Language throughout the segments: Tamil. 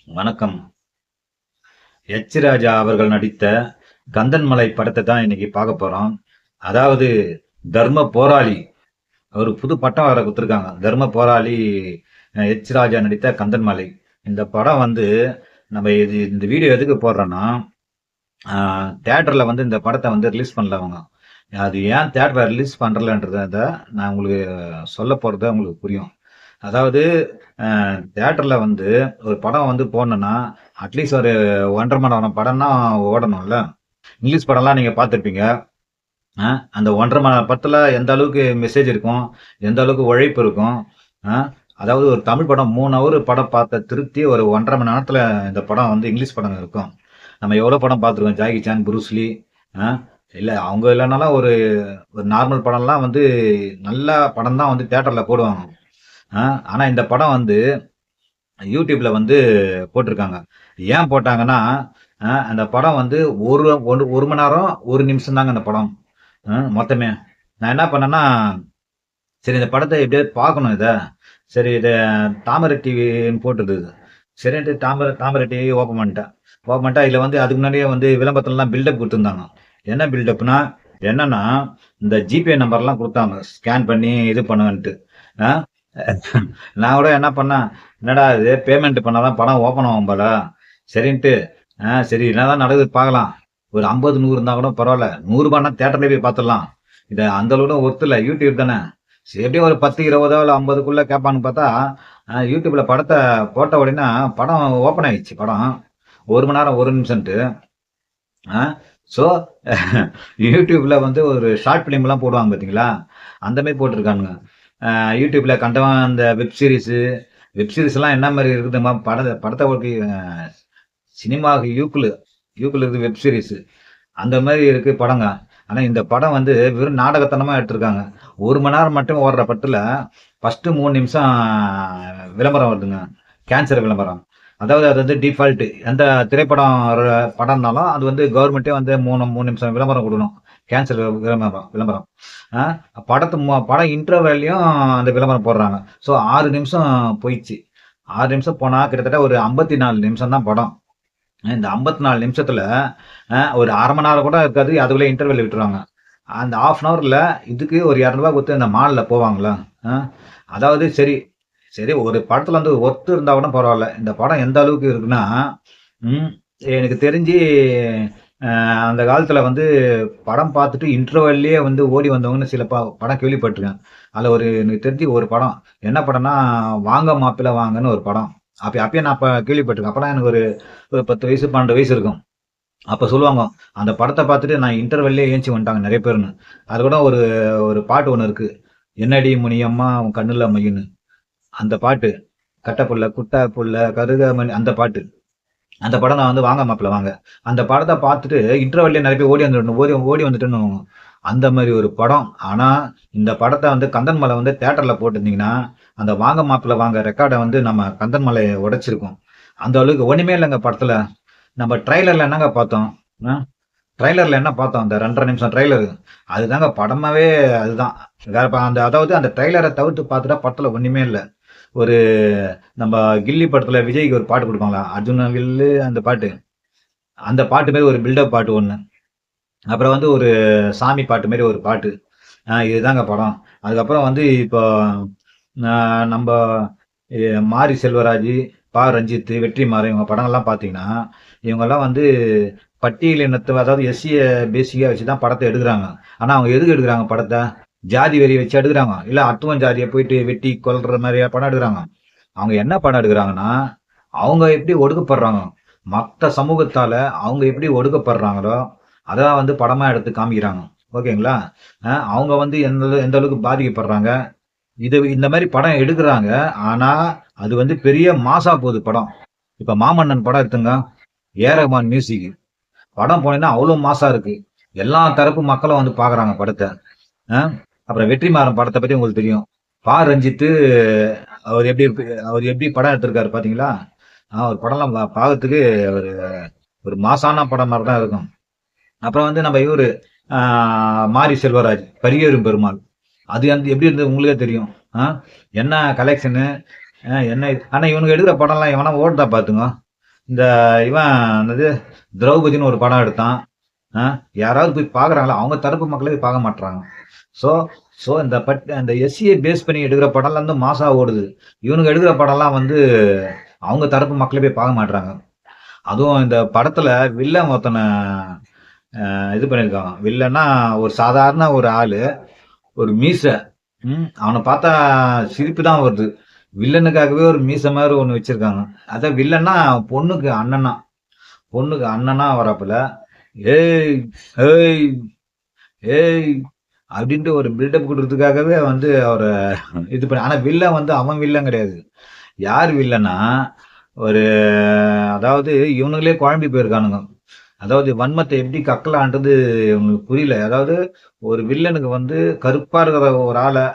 வணக்கம். ராஜா அவர்கள் நடித்த கந்தன்மலை படத்தை தான் இன்னைக்கு பார்க்க போறோம். அதாவது தர்ம போராளி. ஒரு புது பட்டம் வேற குடுத்துருக்காங்க. தர்ம போராளி ராஜா நடித்த கந்தன்மலை. இந்த படம் வந்து இந்த வீடியோ எதுக்கு போடுறோன்னா, தியேட்டர்ல இந்த படத்தை ரிலீஸ் பண்ணல அவங்க. அது ஏன் தியேட்டர்ல ரிலீஸ் பண்றலன்றத நான் உங்களுக்கு சொல்ல போறது உங்களுக்கு புரியும். அதாவது தியேட்டர்ல ஒரு படம் போடணும்னா அட்லீஸ்ட் ஒரு 1.5 மணி நேரம் படம்னா ஓடணும்ல. இங்கிலீஷ் படம்லாம் நீங்க பார்த்துருப்பீங்க. அந்த 1.5 மணி நேரம் படத்துல எந்த அளவுக்கு மெசேஜ் இருக்கும், எந்த அளவுக்கு உழைப்பு இருக்கும். அதாவது ஒரு தமிழ் படம் 3 ஹவர் படம் பார்த்த திருப்தி ஒரு 1.5 மணி நேரத்துல இந்த படம் இங்கிலீஷ் படம் இருக்கும். நம்ம எவ்வளவு படம் பார்த்துருக்கோம், ஜாக்கி சான், புரூஸ்லி. இல்ல அவங்க இல்லைனாலும் ஒரு ஒரு நார்மல் படம்லாம் நல்ல படம் தான் தியேட்டர்ல போடுவாங்க. ஆனா இந்த படம் யூடியூப்ல போட்டிருக்காங்க. ஏன் போட்டாங்கன்னா, அந்த படம் ஒரு ஒரு மணி நேரம் 1 நிமிஷம் தாங்க அந்த படம் மொத்தமே. நான் என்ன பண்ணேன்னா, சரி இந்த படத்தை எப்படியாவது பார்க்கணும் இதை. சரி இதை தாமரை டிவின்னு போட்டுருது. சரின்ட்டு தாமரை டிவி ஓப்பன் பண்ணிட்டேன். ஓப்பன் பண்ணிட்டா இதில் அதுக்கு முன்னாடியே விளம்பரத்துலலாம் பில்டப் கொடுத்துருந்தாங்க. என்ன பில்டப்னா என்னன்னா, இந்த ஜிபே நம்பர்லாம் கொடுத்தாங்க, ஸ்கேன் பண்ணி இது பண்ணுங்கன்ட்டு. நான் கூட என்ன பண்ணேன், என்னடா இது பேமெண்ட் பண்ணாதான் படம் ஓப்பன் ஆகும் போல. சரின்ட்டு சரி என்னதான் நடக்குது பார்க்கலாம். ஒரு 50 100 இருந்தா கூட பரவாயில்ல. 100 ரூபாய்னா தியேட்டர்ல போய் பார்த்துடலாம். இதை அந்த அளவுக்கு ஒர்த்து இல்லை, யூடியூப் தானே. சரி எப்படியும் ஒரு 10 20 இல்லை 50க்குள்ள கேட்பான்னு பார்த்தா, யூடியூப்ல படத்தை போட்ட உடனே படம் ஓப்பன் ஆயிடுச்சு. படம் 1 மணி நேரம் 1 நிமிஷம்ட்டு. ஸோ யூடியூப்ல ஒரு ஷார்ட் ஃபிலிம்லாம் போடுவாங்க பார்த்தீங்களா, அந்த மாதிரி போட்டிருக்கானுங்க. யூடியூப்ல கண்டவன் அந்த வெப் சீரிஸ்லாம் என்ன மாதிரி இருக்குதுமா, படத்தை சினிமாவுக்கு யூக்குல இருக்குது வெப் சீரிஸ். அந்த மாதிரி இருக்கு படங்க. ஆனா இந்த படம் வெறும் நாடகத்தனமா எடுத்திருக்காங்க. 1 மணி நேரம் மட்டும் ஓடுற படத்துல ஃபர்ஸ்ட் 3 நிமிஷம் விளம்பரம் வருதுங்க, கேன்சர் விளம்பரம். அதாவது அது டிஃபால்ட். எந்த திரைப்படம் படம்னாலும் அது கவர்மெண்ட்டே 3 நிமிஷம் விளம்பரம் கொடுக்கணும், கேன்சர் விளம்பரம். படம் இன்டர்வெல்லையும் அந்த விளம்பரம் போடுறாங்க. ஸோ 6 நிமிஷம் போயிடுச்சு. 6 நிமிஷம் போனா கிட்டத்தட்ட ஒரு 54 நிமிஷம் தான் படம். இந்த 54 நிமிஷத்துல ஒரு அரை மணி நேரம் கூட இருக்காது, அதுக்குள்ள இன்டர்வெல் விட்டுருவாங்க. அந்த ½ அன் ஹவர்ல இதுக்கு ஒரு 200 கொடுத்து அந்த மால்ல போவாங்களா? அதாவது சரி சரி ஒரு படத்துல ஒர்த்து இருந்தா கூட பரவாயில்ல. இந்த படம் எந்த அளவுக்கு இருக்குன்னா, எனக்கு தெரிஞ்சு அந்த காலத்துல படம் பார்த்துட்டு இன்டர்வெல்லையே ஓடி வந்தவங்கன்னு சில படம் கேள்விப்பட்டிருக்கேன். அதுல எனக்கு தெரிஞ்சு ஒரு படம், என்ன படம்னா வாங்க மாப்பிள்ளை வாங்கன்னு ஒரு படம். அப்பயே நான் கேள்விப்பட்டிருக்கேன். அப்பதான் எனக்கு ஒரு 10 வயசு 12 வயசு இருக்கும். அப்ப சொல்லுவாங்க, அந்த படத்தை பார்த்துட்டு நான் இன்டர்வெல்லே ஏஞ்சி வந்துட்டாங்க நிறைய பேருன்னு. அது கூட ஒரு ஒரு பாட்டு ஒண்ணு இருக்கு, என்னடி முனியம்மா உன் கண்ணுல மையுன்னு. அந்த பாட்டு, கட்டப்புள்ள குட்டா புள்ள கருகமணி, அந்த பாட்டு. அந்த படம் நான் வாங்க மாப்பிள்ள வாங்க, அந்த படத்தை பார்த்துட்டு இன்டர்வெல்லே நிறைய பேர் ஓடி வந்துட்டுன்னு அந்த மாதிரி ஒரு படம். ஆனா இந்த படத்தை கந்தன்மலை தியேட்டர்ல போட்டிருந்தீங்கன்னா, அந்த வாங்க மாப்பிள்ள வாங்க ரெக்கார்டை நம்ம கந்தன்மலையை உடைச்சிருக்கோம். அந்த அளவுக்கு ஒண்ணுமே இல்லைங்க படத்துல. நம்ம ட்ரைலர்ல என்னங்க பார்த்தோம்? ட்ரைலர்ல என்ன பார்த்தோம்? அந்த 2.5 நிமிஷம் ட்ரைலர், அதுதாங்க படமாவே. அதுதான் வேற அதாவது அந்த ட்ரைலரை தவிர்த்து பார்த்துட்டா படத்துல ஒண்ணுமே இல்லை. ஒரு நம்ம கில்லி படத்துல விஜய்க்கு ஒரு பாட்டு கொடுப்பாங்களா, அர்ஜுன வில்லு, அந்த பாட்டு. அந்த பாட்டு மாதிரி ஒரு பில்டப் பாட்டு ஒண்ணு, அப்புறம் ஒரு சாமி பாட்டு மாதிரி ஒரு பாட்டு. இதுதாங்க படம். அதுக்கப்புறம் இப்போ நம்ம மாரி செல்வராஜ், பா ரஞ்சித், வெற்றிமாறன் இவங்க படங்கள்லாம் பார்த்தீங்கன்னா, இவங்கெல்லாம் பட்டியலினத்தை, அதாவது எஸ்சியை பேசிக்காக வச்சு தான் படத்தை எடுக்கிறாங்க. ஆனால் அவங்க எதுக்கு எடுக்கிறாங்க படத்தை? ஜாதி வெறி வச்சு எடுக்கிறாங்க, இல்லை அத்துவன் ஜாதியை போயிட்டு வெட்டி கொல்ற மாதிரியா படம் எடுக்கிறாங்க. அவங்க என்ன படம் எடுக்கிறாங்கன்னா, அவங்க எப்படி ஒடுக்கப்படுறாங்க, மற்ற சமூகத்தால அவங்க எப்படி ஒடுக்கப்படுறாங்களோ அதான் படமா எடுத்து காமிக்கிறாங்க. ஓகேங்களா? அவங்க எந்த எந்த அளவுக்கு பாதிக்கப்படுறாங்க, இந்த மாதிரி படம் எடுக்கிறாங்க. ஆனா அது பெரிய மாசா போகுது படம். இப்ப மாமன்னன் படம் எடுத்துங்க, ரஹ்மான் மியூசிக் படம் போனீங்கன்னா அவ்வளவு மாசா இருக்கு. எல்லா தரப்பு மக்களும் பாக்குறாங்க படத்தை. அப்புறம் வெற்றிமாறன் படத்தை பத்தி உங்களுக்கு தெரியும். பா ரஞ்சித்து அவர் எப்படி படம் எடுத்திருக்காரு பாத்தீங்களா? ஒரு படம்லாம் பார்க்கறதுக்கு ஒரு ஒரு மாசான படம் மாதிரி தான் இருக்கும். அப்புறம் நம்ம இவரு மாரி செல்வராஜ், பரியேறும் பெருமாள், அது எப்படி இருந்தது உங்களுக்கே தெரியும். என்ன கலெக்ஷனு, என்ன. ஆனா இவனுக்கு எடுக்கிற படம்லாம் எவனா ஓடுதா பாத்துங்க. இந்த இவன் என்னது திரௌபதினு ஒரு படம் எடுத்தான். யாராவது போய் பார்க்குறாங்களா? அவங்க தரப்பு மக்களே போய் பார்க்க மாட்றாங்க. ஸோ ஸோ அந்த எஸ்சியை பேஸ் பண்ணி எடுக்கிற படம்லாம் வந்து மாசா ஓடுது. இவனுங்க எடுக்கிற படம்லாம் வந்து அவங்க தரப்பு மக்களே போய் பார்க்க மாட்றாங்க. அதுவும் இந்த படத்துல வில்லன் ஒருத்தனை இது பண்ணியிருக்காங்க. வில்லன்னா ஒரு சாதாரண ஒரு ஆளு, ஒரு மீசை. அவனை பார்த்தா சிரிப்பு தான் வருது. வில்லனுக்காகவே ஒரு மீசை மாதிரி ஒன்று வச்சிருக்காங்க. அதான் வில்லன்னா பொண்ணுக்கு அண்ணனா வரப்புல ஏய் ஏய் ஏய் அப்படின்ட்டு ஒரு பில்டப் கொடுக்கறதுக்காகவே வந்து அவரை இது பண்ண. ஆனா வில்லன் வந்து அவன் வில்லன் கிடையாது. யார் வில்லன்னா ஒரு அதாவது இவனுங்களே குழம்பி போயிருக்கானுங்க. அதாவது வன்மத்தை எப்படி கக்கலான்றது இவங்களுக்கு புரியல. அதாவது ஒரு வில்லனுக்கு வந்து கருப்பா இருக்கிற ஒரு ஆளை,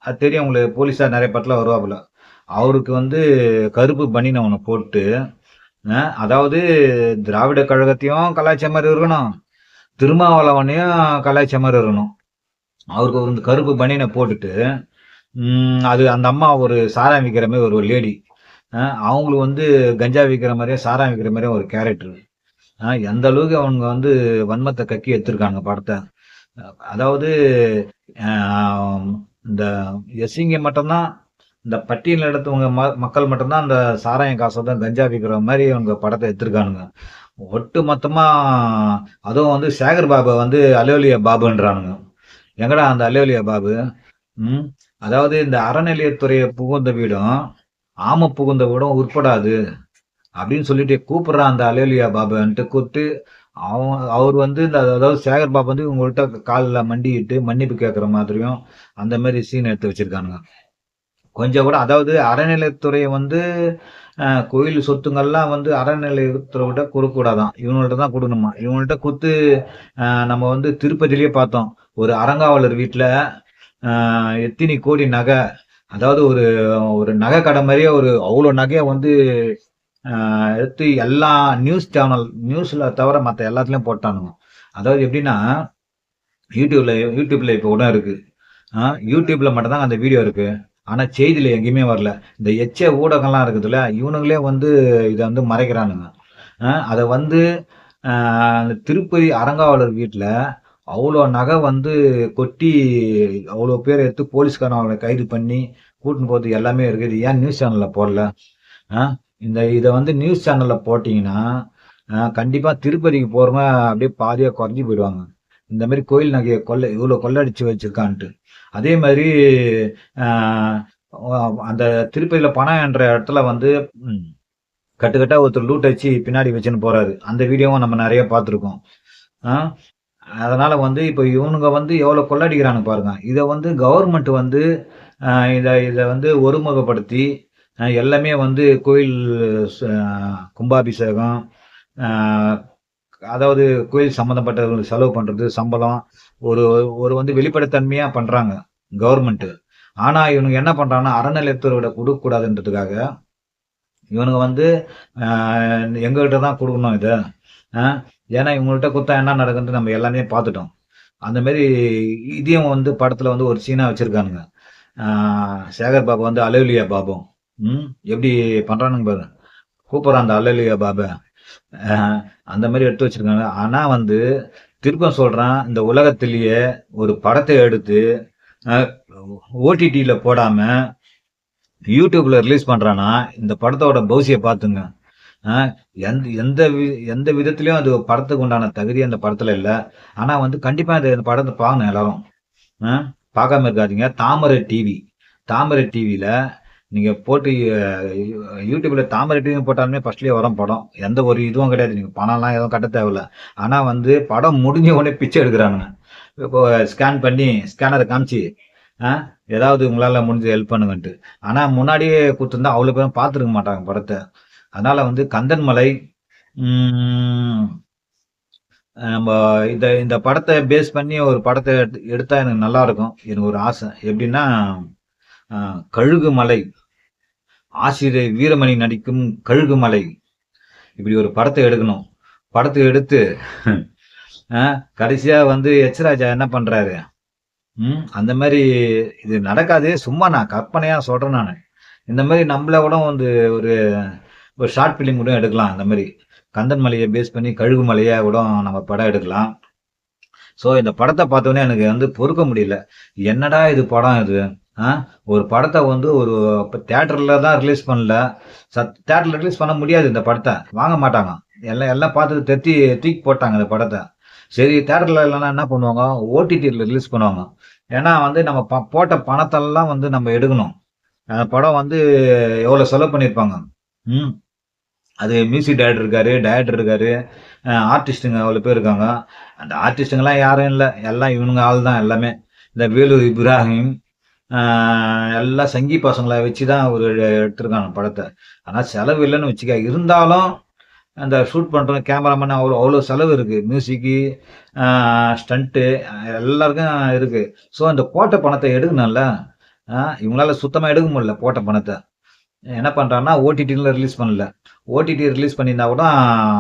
அது தெரியும் உங்களுக்கு, போலீஸா நிறைய படத்துல வருவாப்புல. அவருக்கு வந்து கருப்பு பனியன் அவனை போட்டு அதாவது திராவிட கழகத்தையும் கலாய்ச்ச மாதிரி இருக்கணும், திருமாவளவனையும் கலாய்ச்ச மாதிரி இருக்கணும். அவருக்கு ஒரு கருப்பு பனியனை போட்டுட்டு அது அந்த அம்மா ஒரு சாராயம் விற்கிற மாதிரி ஒரு லேடி, அவங்களுக்கு வந்து கஞ்சா விற்கிற மாதிரியே சாராயம் விற்கிற மாதிரியே ஒரு கேரக்டர். எந்த அளவுக்கு அவங்க வந்து வன்மத்தை கக்கி எடுத்திருக்காங்க படத்தை. அதாவது இந்த எஸ்சிங்க மட்டும்தான், இந்த பட்டியல் எடுத்தவங்க மக்கள் மட்டும்தான் அந்த சாராயம் காசை தான் கஞ்சா விற்கிற மாதிரி அவங்க படத்தை எடுத்திருக்கானுங்க. ஒட்டு மொத்தமா அதுவும் வந்து சேகர் பாபு வந்து அலோலியா பாபுன்றானுங்க. எங்கடா அந்த அலோலியா பாபு? அதாவது இந்த அறநிலையத்துறையை புகுந்த வீடும் ஆம புகுந்த வீடும் உட்படாது அப்படின்னு சொல்லிட்டு கூப்பிடுறான் அந்த அலேலியா பாபான்ட்டு கூப்பிட்டு. அவர் வந்து இந்த அதாவது சேகர் பாபு வந்து உங்கள்கிட்ட காலில் மண்டிட்டு மன்னிப்பு கேட்குற மாதிரியும் அந்த மாதிரி சீன் எடுத்து வச்சிருக்கானுங்க. கொஞ்சம் கூட அதாவது அறநிலையத்துறையை வந்து கோயில் சொத்துங்கள்லாம் வந்து அறநிலையத்துறை விட கொடுக்கூடாதான், இவங்கள்ட்ட தான் கொடுக்கணுமா. இவங்கள்ட்ட கொடுத்து நம்ம வந்து திருப்பதியிலேயே பார்த்தோம், ஒரு அறங்காவலர் வீட்டில் எத்தனை கோடி நகை, அதாவது ஒரு ஒரு நகை கடை மாதிரியே ஒரு அவ்வளோ நகையை வந்து எடுத்து எல்லா நியூஸ்ல தவிர மற்ற எல்லாத்துலயும் போட்டானுங்க. அதாவது எப்படின்னா யூடியூப்ல இப்போ கூட இருக்கு. யூடியூப்ல மட்டும்தான் அந்த வீடியோ இருக்கு. ஆனா செய்தியில எங்கேயுமே வரல. இந்த ஊடகம்லாம் இருக்குதுல்ல, இவனுங்களே வந்து இதை வந்து மறைக்கிறானுங்க. அதை வந்து திருப்பதி அறங்காவலர் வீட்டில் அவ்வளோ நகை வந்து கொட்டி அவ்வளோ பேர் எடுத்து போலீஸ்காரன் அவங்களை கைது பண்ணி கூட்டின்னு போகிறது எல்லாமே இருக்குது. ஏன் நியூஸ் சேனல்ல போடல? இதை வந்து நியூஸ் சேனல்ல போட்டீங்கன்னா கண்டிப்பா திருப்பதிக்கு போறவங்க அப்படியே பாதியா குறைஞ்சி போயிடுவாங்க. இந்த மாதிரி கோயில் நகையை இவ்வளவு கொள்ளடிச்சு வச்சிருக்கான்ட்டு. அதே மாதிரி அந்த திருப்பதியில பணம் என்ற இடத்துல வந்து கட்டுக்கட்டா ஒருத்தர் லூட் அடிச்சு பின்னாடி வச்சுன்னு போறாரு. அந்த வீடியோவும் நம்ம நிறைய பார்த்துருக்கோம். அதனால வந்து இப்போ இவனுங்க வந்து எவ்வளவு கொள்ளடிக்கிறானு பாருங்க. இதை வந்து கவர்மெண்ட் வந்து இதை வந்து ஒருமுகப்படுத்தி எல்லாமே வந்து கோயில் கும்பாபிஷேகம், அதாவது கோயில் சம்மந்தப்பட்டவர்களுக்கு செலவு பண்றது, சம்பளம் ஒரு ஒரு வந்து வெளிப்படைத்தன்மையா பண்றாங்க கவர்மெண்ட். ஆனா இவனுங்க என்ன பண்றாங்கன்னா அறநிலையத்துறையோட கொடுக்க கூடாதுன்றதுக்காக இவனுங்க வந்து எங்ககிட்ட தான் கொடுக்கணும் இதை. ஏன்னா இவங்கள்ட்ட கொடுத்தா என்ன நடக்குதுன்னு நம்ம எல்லாமே பார்த்துட்டோம். அந்த மாதிரி இதையும் வந்து படத்துல வந்து ஒரு சீனா வச்சிருக்கானுங்க. சேகர் பாபு வந்து அலோலியா பாபு எப்படி பண்றானுங்க பாரு, கூப்பிடுறான் அந்த அலோலியா பாபு, அந்த மாதிரி எடுத்து வச்சிருக்காங்க. ஆனா வந்து திருப்பம் சொல்றான், இந்த உலகத்திலேயே ஒரு படத்தை எடுத்து ஓடிடியில போடாம யூடியூப்ல ரிலீஸ் பண்றானா இந்த படத்தோட பௌசிய பாத்துங்க. எந்த விதத்திலயும் அது படத்துக்கு உண்டான தகுதி அந்த படத்துல இல்ல. ஆனா வந்து கண்டிப்பா இந்த படத்தை பாக்கணும் எல்லாரும். பார்க்காம இருக்காதீங்க. தாமரை டிவியில நீங்க போட்டு யூடியூப்ல தாமரை டிவி போட்டாலுமே ஃபர்ஸ்ட்லயே வரும் படம். எந்த ஒரு இதுவும் கிடையாது, நீங்க பணம்லாம் எதுவும் கட்ட தேவையில்ல. ஆனா வந்து படம் முடிஞ்ச உடனே பிச்சை எடுக்கிறானுங்க. இப்போ ஸ்கேன் பண்ணி ஸ்கேனரை காமிச்சு ஏதாவது உங்களால முடிஞ்ச ஹெல்ப் பண்ணுங்கன்ட்டு. ஆனா முன்னாடியே கொடுத்துருந்தா அவ்வளவு பேரும் பார்த்துருக்க மாட்டாங்க படத்தை. அதனால வந்து கந்தன்மலை நம்ம இந்த படத்தை பேஸ் பண்ணி ஒரு படத்தை எடுத்தா எனக்கு நல்லா இருக்கும். எனக்கு ஒரு ஆசை. எப்படின்னா கழுகுமலை, ஆசிரியர் வீரமணி நடிக்கும் கழுகுமலை, இப்படி ஒரு படத்தை எடுக்கணும். படத்தை எடுத்து கடைசியா வந்து எச்ராஜா என்ன பண்றாரு, அந்த மாதிரி இது நடக்காது, சும்மா நான் கற்பனையா சொல்றேன். நான் இந்த மாதிரி நம்மள கூட வந்து ஒரு ஒரு ஷார்ட் ஃபிலிம் கூட எடுக்கலாம். அந்த மாதிரி கந்தன் மலையை பேஸ் பண்ணி கழுகு மலையை கூட நம்ம படம் எடுக்கலாம். ஸோ இந்த படத்தை பார்த்தோன்னே எனக்கு வந்து பொறுக்க முடியல. என்னடா இது படம் இது? ஒரு படத்தை வந்து ஒரு தேட்டரில் தான் ரிலீஸ் பண்ணல. தேட்டரில் ரிலீஸ் பண்ண முடியாது, இந்த படத்தை வாங்க மாட்டாங்க. எல்லாம் எல்லாம் பார்த்து தூக்கி போட்டாங்க இந்த படத்தை. சரி, தேட்டரில் இல்லைன்னா என்ன பண்ணுவாங்க, ஓடிடியில் ரிலீஸ் பண்ணுவாங்க. ஏன்னா வந்து நம்ம போட்ட பணத்தெல்லாம் வந்து நம்ம எடுக்கணும். அந்த படம் வந்து எவ்வளோ செலவு பண்ணியிருப்பாங்க. அது மியூசிக் டைரக்டர் இருக்காரு, ஆர்டிஸ்ட்டுங்க அவ்வளோ பேர் இருக்காங்க. அந்த ஆர்டிஸ்ட்டுங்கெல்லாம் யாரும் இல்லை, எல்லாம் இவனுங்க ஆள் தான் எல்லாமே. இந்த வேலூர் இப்ராஹிம் எல்லாம் சங்கி பசங்களை வச்சு தான் ஒரு எடுத்திருக்காங்க படத்தை. ஆனால் செலவு இல்லைன்னு வச்சுக்க. இருந்தாலும் அந்த ஷூட் பண்ணுற கேமராமேன் அவ்வளோ செலவு இருக்குது. மியூசிக்கு, ஸ்டண்ட்டு எல்லாருக்கும் இருக்குது. ஸோ அந்த போட்ட பணத்தை எடுக்கணும்ல. இவங்களால சுத்தமாக எடுக்க முடியல போட்ட பணத்தை. என்ன பண்ணுறாங்கன்னா ஓடிடியில் ரிலீஸ் பண்ணல. ஓடிடி ரிலீஸ் பண்ணியிருந்தா கூட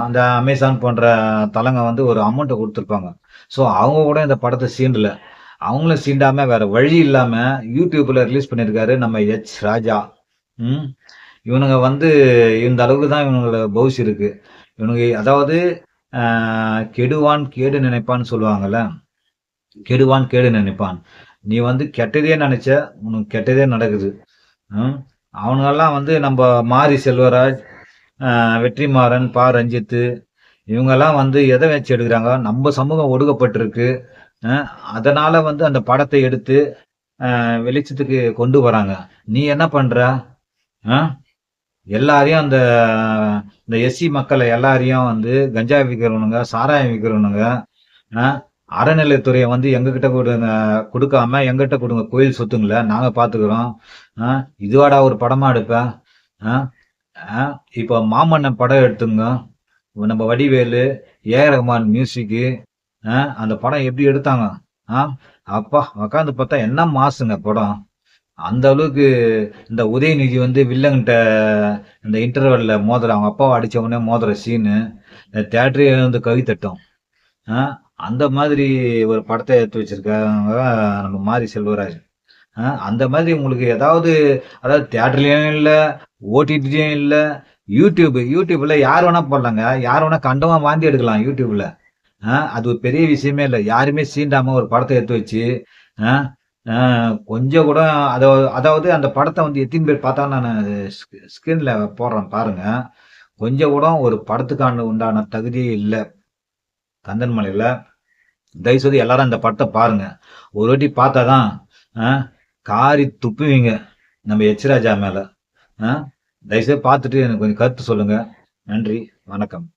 அந்த அமேசான் போன்ற தளங்க வந்து ஒரு அமௌண்ட்டை கொடுத்துருப்பாங்க. ஸோ அவங்க கூட இந்த படத்தை சீண்டல. அவங்களும் சீண்டாமல் வேற வழி இல்லாமல் யூடியூப்பில் ரிலீஸ் பண்ணியிருக்காரு நம்ம ராஜா. இவனுங்க வந்து இந்த அளவுக்கு தான் இவனுங்களோட பவுஸ் இருக்கு. இவனுங்க அதாவது கெடுவான் கேடு நினைப்பான்னு சொல்லுவாங்கல்ல, கெடுவான் கேடு நினைப்பான். நீ வந்து கெட்டதே நினைச்ச, உனக்கு கெட்டதே நடக்குது. அவனுங்கெல்லாம் வந்து நம்ம மாரி செல்வராஜ், வெற்றிமாறன், பா ரஞ்சித்து இவங்கெல்லாம் வந்து எதை வச்சு எடுக்கிறாங்க, நம்ம சமூகம் ஒடுக்கப்பட்டிருக்கு, அதனால வந்து அந்த படத்தை எடுத்து வெளிச்சத்துக்கு கொண்டு வராங்க. நீ என்ன பண்ற? எல்லாரையும் இந்த எஸ்சி மக்களை எல்லாரையும் வந்து கஞ்சா விற்கிறவனுங்க, சாராயம் விற்கிறவனுங்க, அறநிலைத்துறையை வந்து எங்ககிட்ட கொடுக்காம எங்கிட்ட கொடுங்க கோயில் சொத்துங்களை நாங்க பாத்துக்கிறோம். இதுவாடா ஒரு படமா எடுப்பேன்? இப்போ மாமன்னன் படம் எடுத்துங்க, நம்ம வடிவேலு, ஏஆர் ரஹ்மான் மியூசிக்கு, அந்த படம் எப்படி எடுத்தாங்க? அப்பா உக்காந்து பார்த்தா என்ன மாசுங்க படம். அந்த அளவுக்கு இந்த உதயநிதி வந்து வில்லங்கிட்ட இந்த இன்டர்வெல்ல மோதுற, அவங்க அப்பாவை அடிச்ச உடனே மோதுற சீனு தேட்டரே வந்து கவி தட்டும். அந்த மாதிரி ஒரு படத்தை எடுத்து வச்சிருக்காங்க நம்ம மாரி செல்வராஜ். அந்த மாதிரி உங்களுக்கு ஏதாவது, அதாவது தேட்டர்லயும் இல்லை, ஓடிடிலையும் இல்லை, யூடியூப்ல யார் வேணா போடலாங்க, யார் வேணா கண்டவன் வாந்தி எடுக்கலாம் யூடியூப்ல. அது ஒரு பெரிய விஷயமே இல்லை. யாருமே சீண்டாம ஒரு படத்தை எடுத்து வச்சு கொஞ்சம் கூட அதாவது அந்த படத்தை வந்து எத்தனை பேர் பார்த்தா நான் ஸ்கிரீன்ல போடுறேன் பாருங்க. கொஞ்சம் கூட ஒரு படத்துக்கான உண்டான தகுதியே இல்லை கந்தன்மலையில. தயவுசெய்து எல்லாரும் அந்த படத்தை பாருங்க. ஒரு வாட்டி பார்த்தாதான் காரி துப்புவீங்க நம்ம ராஜா மேல. தயவுசெய்து பார்த்துட்டு எனக்கு கொஞ்சம் கருத்து சொல்லுங்க. நன்றி, வணக்கம்.